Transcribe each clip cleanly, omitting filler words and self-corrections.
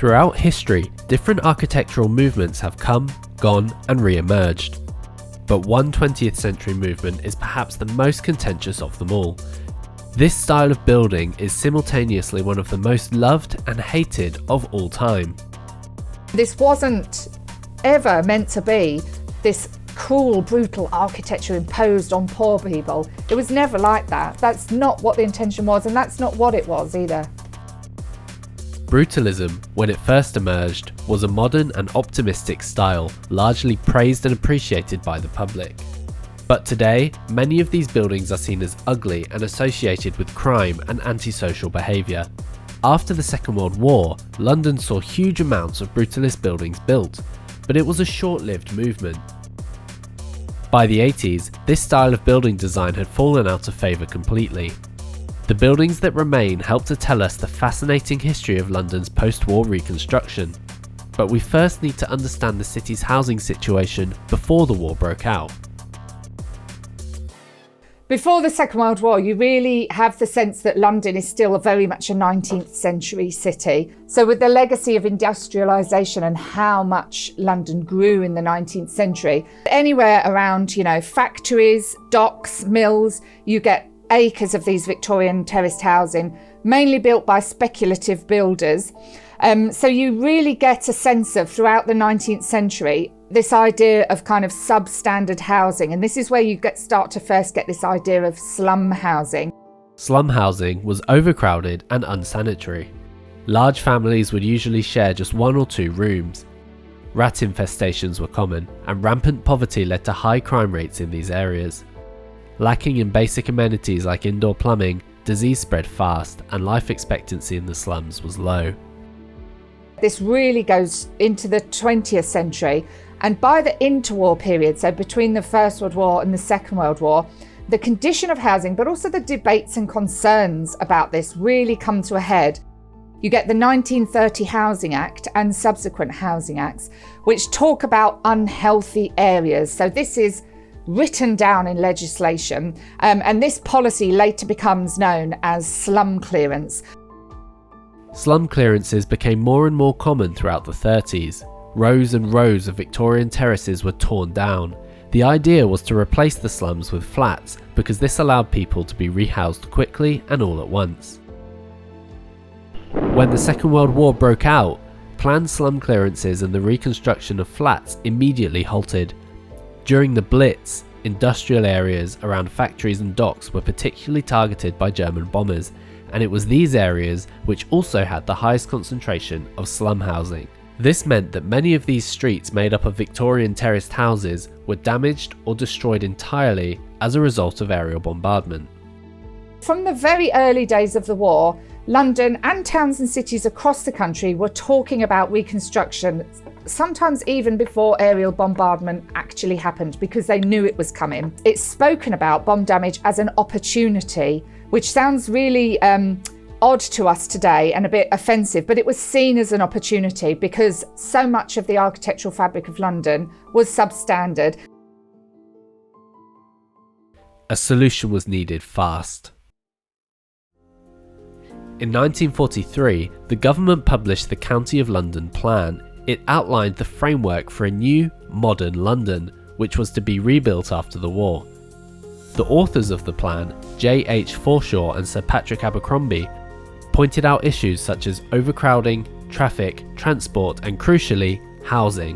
Throughout history, different architectural movements have come, gone, and re-emerged. But one 20th century movement is perhaps the most contentious of them all. This style of building is simultaneously one of the most loved and hated of all time. This wasn't ever meant to be this cruel, brutal architecture imposed on poor people. It was never like that. That's not what the intention was, and that's not what it was either. Brutalism, when it first emerged, was a modern and optimistic style, largely praised and appreciated by the public. But today, many of these buildings are seen as ugly and associated with crime and antisocial behaviour. After the Second World War, London saw huge amounts of brutalist buildings built, but it was a short-lived movement. By the 80s, this style of building design had fallen out of favour completely. The buildings that remain help to tell us the fascinating history of London's post-war reconstruction. But we first need to understand the city's housing situation before the war broke out. Before the Second World War, you really have the sense that London is still very much a 19th century city. So with the legacy of industrialisation and how much London grew in the 19th century, anywhere around, factories, docks, mills, you get acres of these Victorian terraced housing, mainly built by speculative builders. So you really get a sense of, throughout the 19th century, this idea of kind of substandard housing. And this is where you start to first get this idea of slum housing. Slum housing was overcrowded and unsanitary. Large families would usually share just 1 or 2 rooms. Rat infestations were common, and rampant poverty led to high crime rates in these areas. Lacking in basic amenities like indoor plumbing, disease spread fast, and life expectancy in the slums was low. This really goes into the 20th century, and by the interwar period, so between the First World War and the Second World War, the condition of housing, but also the debates and concerns about this really come to a head. You get the 1930 Housing Act and subsequent housing acts, which talk about unhealthy areas. So this is written down in legislation, and this policy later becomes known as slum clearance. Slum clearances became more and more common throughout the 30s. Rows and rows of Victorian terraces were torn down. The idea was to replace the slums with flats because this allowed people to be rehoused quickly and all at once. When the Second World War broke out, planned slum clearances and the reconstruction of flats immediately halted. During the Blitz, industrial areas around factories and docks were particularly targeted by German bombers, and it was these areas which also had the highest concentration of slum housing. This meant that many of these streets made up of Victorian terraced houses were damaged or destroyed entirely as a result of aerial bombardment. From the very early days of the war, London and towns and cities across the country were talking about reconstruction, sometimes even before aerial bombardment actually happened, because they knew it was coming. It's spoken about bomb damage as an opportunity, which sounds really odd to us today and a bit offensive, but it was seen as an opportunity because so much of the architectural fabric of London was substandard. A solution was needed fast. In 1943, the government published the County of London Plan. It outlined the framework for a new, modern London, which was to be rebuilt after the war. The authors of the plan, J.H. Forshaw and Sir Patrick Abercrombie, pointed out issues such as overcrowding, traffic, transport, and crucially, housing.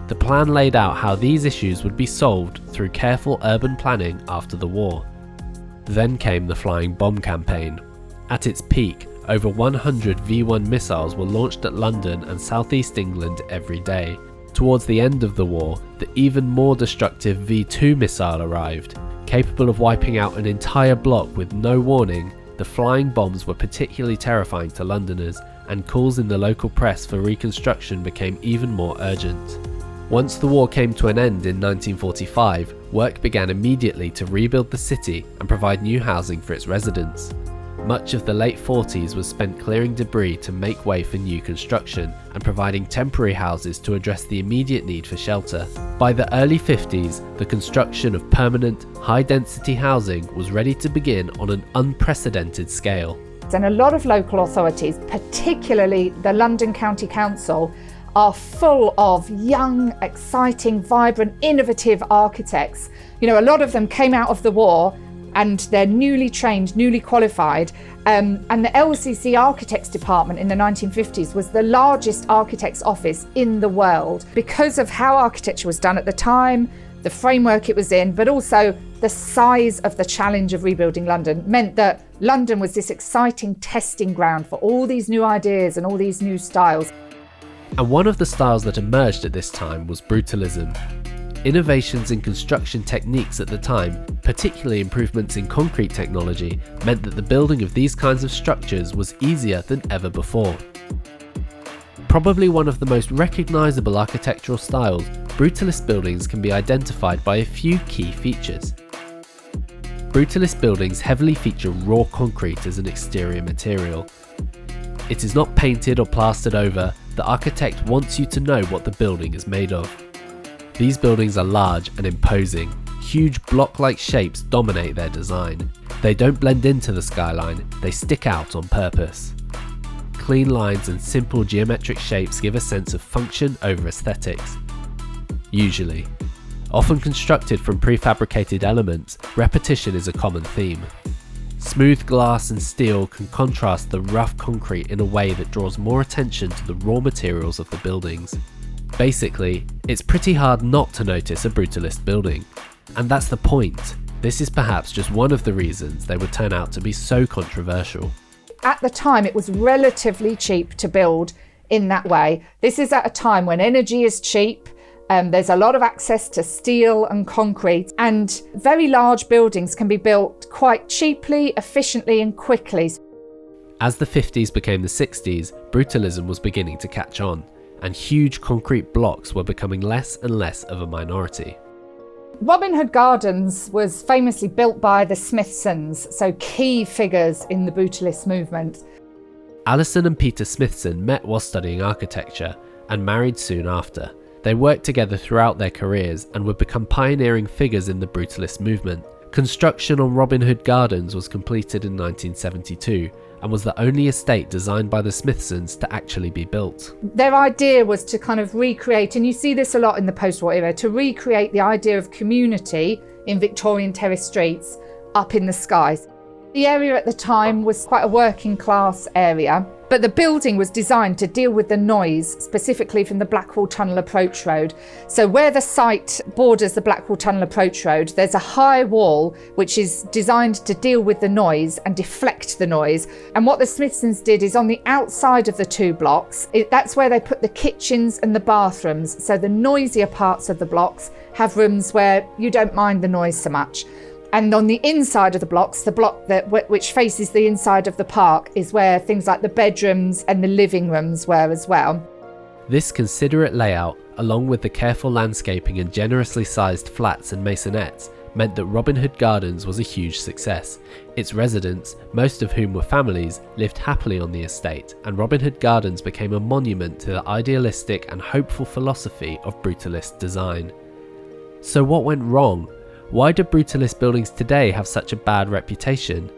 The plan laid out how these issues would be solved through careful urban planning after the war. Then came the flying bomb campaign. At its peak, over 100 V-1 missiles were launched at London and southeast England every day. Towards the end of the war, the even more destructive V-2 missile arrived. Capable of wiping out an entire block with no warning, the flying bombs were particularly terrifying to Londoners, and calls in the local press for reconstruction became even more urgent. Once the war came to an end in 1945, work began immediately to rebuild the city and provide new housing for its residents. Much of the late 40s was spent clearing debris to make way for new construction and providing temporary houses to address the immediate need for shelter. By the early 50s, the construction of permanent, high-density housing was ready to begin on an unprecedented scale. And a lot of local authorities, particularly the London County Council, are full of young, exciting, vibrant, innovative architects. You know, a lot of them came out of the war and they're newly trained, newly qualified. And the LCC Architects Department in the 1950s was the largest architect's office in the world because of how architecture was done at the time, the framework it was in, but also the size of the challenge of rebuilding London meant that London was this exciting testing ground for all these new ideas and all these new styles. And one of the styles that emerged at this time was brutalism. Innovations in construction techniques at the time, particularly improvements in concrete technology, meant that the building of these kinds of structures was easier than ever before. Probably one of the most recognisable architectural styles, brutalist buildings can be identified by a few key features. Brutalist buildings heavily feature raw concrete as an exterior material. It is not painted or plastered over. The architect wants you to know what the building is made of. These buildings are large and imposing. Huge block-like shapes dominate their design. They don't blend into the skyline, they stick out on purpose. Clean lines and simple geometric shapes give a sense of function over aesthetics. Usually. Often constructed from prefabricated elements, repetition is a common theme. Smooth glass and steel can contrast the rough concrete in a way that draws more attention to the raw materials of the buildings. Basically, it's pretty hard not to notice a brutalist building. And that's the point. This is perhaps just one of the reasons they would turn out to be so controversial. At the time, it was relatively cheap to build in that way. This is at a time when energy is cheap. There's a lot of access to steel and concrete, and very large buildings can be built quite cheaply, efficiently and quickly. As the 50s became the 60s, brutalism was beginning to catch on, and huge concrete blocks were becoming less and less of a minority. Robin Hood Gardens was famously built by the Smithsons, so key figures in the brutalist movement. Alison and Peter Smithson met while studying architecture and married soon after. They worked together throughout their careers and would become pioneering figures in the brutalist movement. Construction on Robin Hood Gardens was completed in 1972 and was the only estate designed by the Smithsons to actually be built. Their idea was to kind of recreate, and you see this a lot in the post-war era, to recreate the idea of community in Victorian terrace streets up in the skies. The area at the time was quite a working class area, but the building was designed to deal with the noise, specifically from the Blackwall Tunnel Approach Road. So where the site borders the Blackwall Tunnel Approach Road, there's a high wall which is designed to deal with the noise and deflect the noise. And what the Smithsons did is on the outside of the two blocks, that's where they put the kitchens and the bathrooms. So the noisier parts of the blocks have rooms where you don't mind the noise so much. And on the inside of the blocks, the block which faces the inside of the park, is where things like the bedrooms and the living rooms were as well. This considerate layout, along with the careful landscaping and generously sized flats and maisonettes, meant that Robin Hood Gardens was a huge success. Its residents, most of whom were families, lived happily on the estate, and Robin Hood Gardens became a monument to the idealistic and hopeful philosophy of brutalist design. So what went wrong? Why do brutalist buildings today have such a bad reputation?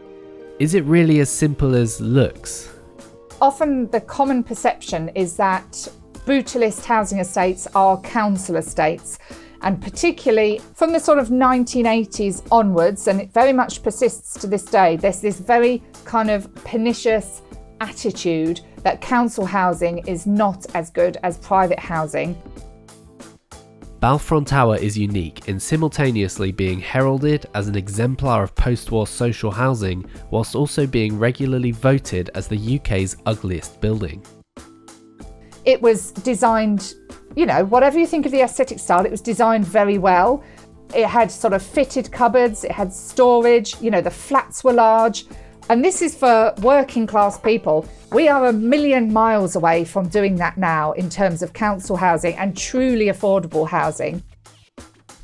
Is it really as simple as looks? Often the common perception is that brutalist housing estates are council estates, and particularly from the sort of 1980s onwards, and it very much persists to this day, there's this very kind of pernicious attitude that council housing is not as good as private housing. Balfron Tower is unique in simultaneously being heralded as an exemplar of post-war social housing, whilst also being regularly voted as the UK's ugliest building. It was designed, whatever you think of the aesthetic style, it was designed very well. It had sort of fitted cupboards, it had storage, the flats were large. And this is for working class people. We are a million miles away from doing that now in terms of council housing and truly affordable housing.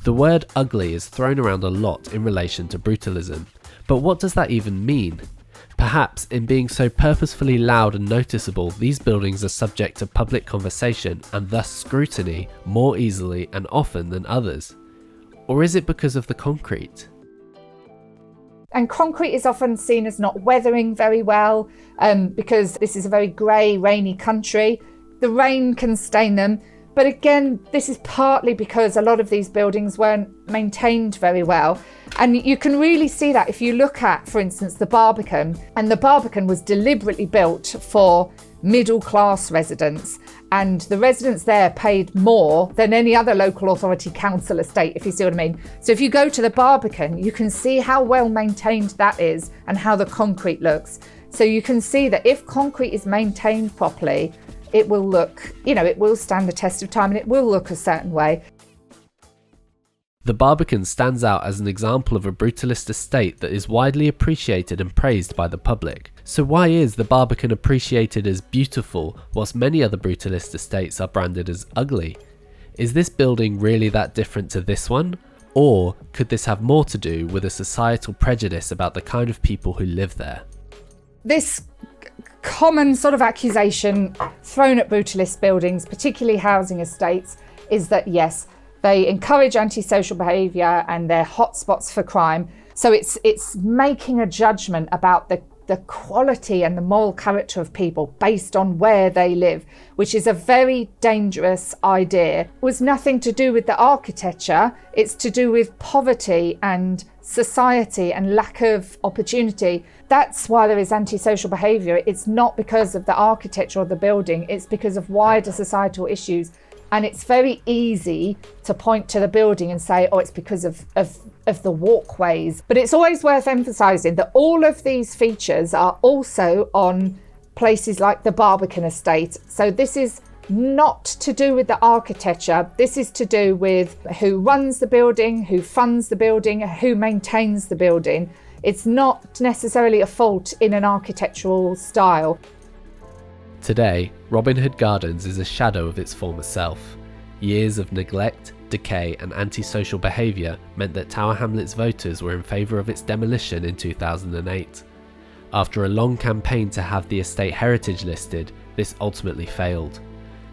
The word ugly is thrown around a lot in relation to brutalism, but what does that even mean? Perhaps in being so purposefully loud and noticeable, these buildings are subject to public conversation and thus scrutiny more easily and often than others. Or is it because of the concrete? And concrete is often seen as not weathering very well because this is a very grey, rainy country. The rain can stain them. But again, this is partly because a lot of these buildings weren't maintained very well. And you can really see that if you look at, for instance, the Barbican. And the Barbican was deliberately built for middle-class residents. And the residents there paid more than any other local authority council estate, if you see what I mean. So if you go to the Barbican, you can see how well maintained that is and how the concrete looks. So you can see that if concrete is maintained properly, it will look, it will stand the test of time and it will look a certain way. The Barbican stands out as an example of a brutalist estate that is widely appreciated and praised by the public. So why is the Barbican appreciated as beautiful whilst many other brutalist estates are branded as ugly? Is this building really that different to this one? Or could this have more to do with a societal prejudice about the kind of people who live there? This common sort of accusation thrown at brutalist buildings, particularly housing estates, is that yes, they encourage antisocial behaviour and they're hotspots for crime. So it's making a judgment about the quality and the moral character of people based on where they live, which is a very dangerous idea. It was nothing to do with the architecture, it's to do with poverty and society and lack of opportunity. That's why there is antisocial behaviour. It's not because of the architecture or the building, it's because of wider societal issues. And it's very easy to point to the building and say, oh, it's because of the walkways. But it's always worth emphasising that all of these features are also on places like the Barbican estate. So this is not to do with the architecture. This is to do with who runs the building, who funds the building, who maintains the building. It's not necessarily a fault in an architectural style. Today, Robin Hood Gardens is a shadow of its former self. Years of neglect, decay and antisocial behaviour meant that Tower Hamlets voters were in favour of its demolition in 2008. After a long campaign to have the estate heritage listed, this ultimately failed.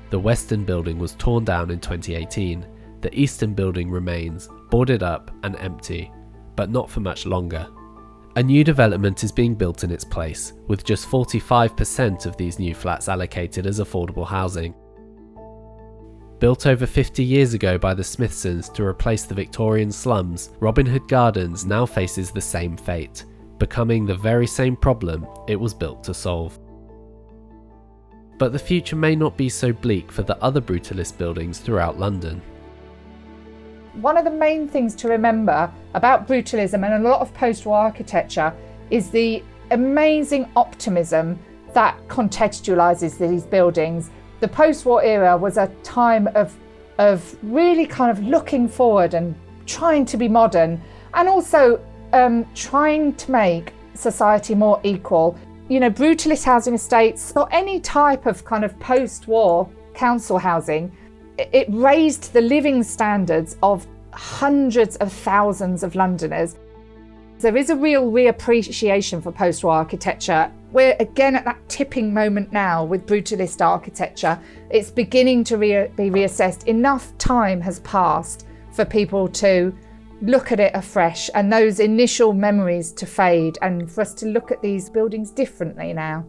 The western building was torn down in 2018. The eastern building remains, boarded up and empty, but not for much longer. A new development is being built in its place, with just 45% of these new flats allocated as affordable housing. Built over 50 years ago by the Smithsons to replace the Victorian slums, Robin Hood Gardens now faces the same fate, becoming the very same problem it was built to solve. But the future may not be so bleak for the other brutalist buildings throughout London. One of the main things to remember about brutalism and a lot of post-war architecture is the amazing optimism that contextualises these buildings. The post-war era was a time of really kind of looking forward and trying to be modern, and also trying to make society more equal. Brutalist housing estates or any type of kind of post-war council housing, it raised the living standards of hundreds of thousands of Londoners. There is a real reappreciation for post-war architecture. We're again at that tipping moment now with brutalist architecture. It's beginning to be reassessed. Enough time has passed for people to look at it afresh and those initial memories to fade, and for us to look at these buildings differently now.